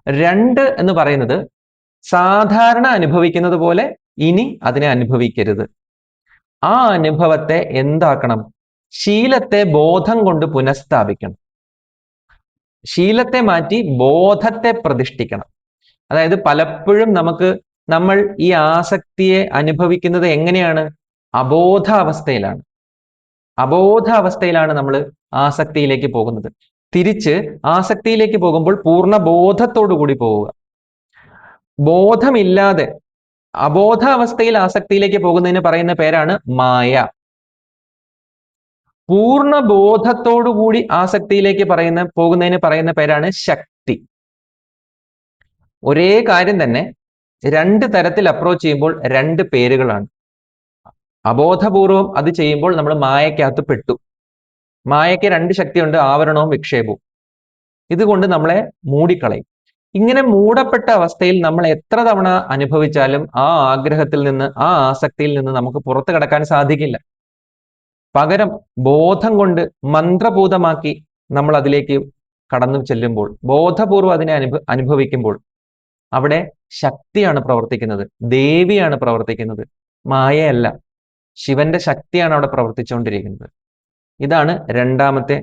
രണ്ട് എന്ന് പറയുന്നത് സാധാരണ അനുഭവിക്കുന്നത് പോലെ ഇനി അതിനെ അനുഭവിക്കരുത്. ആ അനുഭവത്തെ എന്താക്കണം? ശീലത്തെ ബോധം കൊണ്ട് പുനഃസ്ഥാപിക്കണം. ശീലത്തെ മാറ്റി ബോധത്തെ പ്രതിഷ്ഠിക്കണം. അതായത് പലപ്പോഴും നമ്മൾ ഈ ആസക്തിയെ അനുഭവിക്കുന്നത് എങ്ങനെയാണ്? അബോധാവസ്ഥയിലാണ്. അബോധാവസ്ഥയിലാണ് നമ്മൾ ആസക്തിയിലേക്ക് പോകുന്നത്. തിരിച്ച് ആസക്തിയിലേക്ക് പോകുമ്പോൾ പൂർണ്ണ ബോധത്തോടു കൂടി പോവുക. ബോധമില്ലാതെ അബോധാവസ്ഥയിൽ ആസക്തിയിലേക്ക് പോകുന്നതിന് പറയുന്ന പേരാണ് മായ. പൂർണ്ണ ബോധത്തോടു കൂടി ആസക്തിയിലേക്ക് പോകുന്നതിന് പറയുന്ന പേരാണ് ശക്തി. ഒരേ കാര്യം തന്നെ രണ്ട് തരത്തിൽ അപ്രോച്ച് ചെയ്യുമ്പോൾ രണ്ട് പേരുകളാണ്. അബോധപൂർവം അത് ചെയ്യുമ്പോൾ നമ്മൾ മായക്കകത്ത് പെട്ടു. മായയ്ക്ക് രണ്ട് ശക്തിയുണ്ട്, ആവരണവും വിക്ഷേപവും. ഇതുകൊണ്ട് നമ്മളെ മൂടിക്കളയും. ഇങ്ങനെ മൂടപ്പെട്ട അവസ്ഥയിൽ നമ്മൾ എത്ര തവണ അനുഭവിച്ചാലും ആ ആഗ്രഹത്തിൽ നിന്ന്, ആ ആസക്തിയിൽ നിന്ന് നമുക്ക് പുറത്തു കടക്കാൻ സാധിക്കില്ല. പകരം ബോധം കൊണ്ട് മന്ത്രഭൂതമാക്കി നമ്മൾ അതിലേക്ക് കടന്നു ചെല്ലുമ്പോൾ, ബോധപൂർവം അതിനെ അനുഭവിക്കുമ്പോൾ അവിടെ ശക്തിയാണ് പ്രവർത്തിക്കുന്നത്, ദേവിയാണ് പ്രവർത്തിക്കുന്നത്, മായയല്ല. ശിവന്റെ ശക്തിയാണ് അവിടെ പ്രവർത്തിച്ചുകൊണ്ടിരിക്കുന്നത്. ഇതാണ് രണ്ടാമത്തെ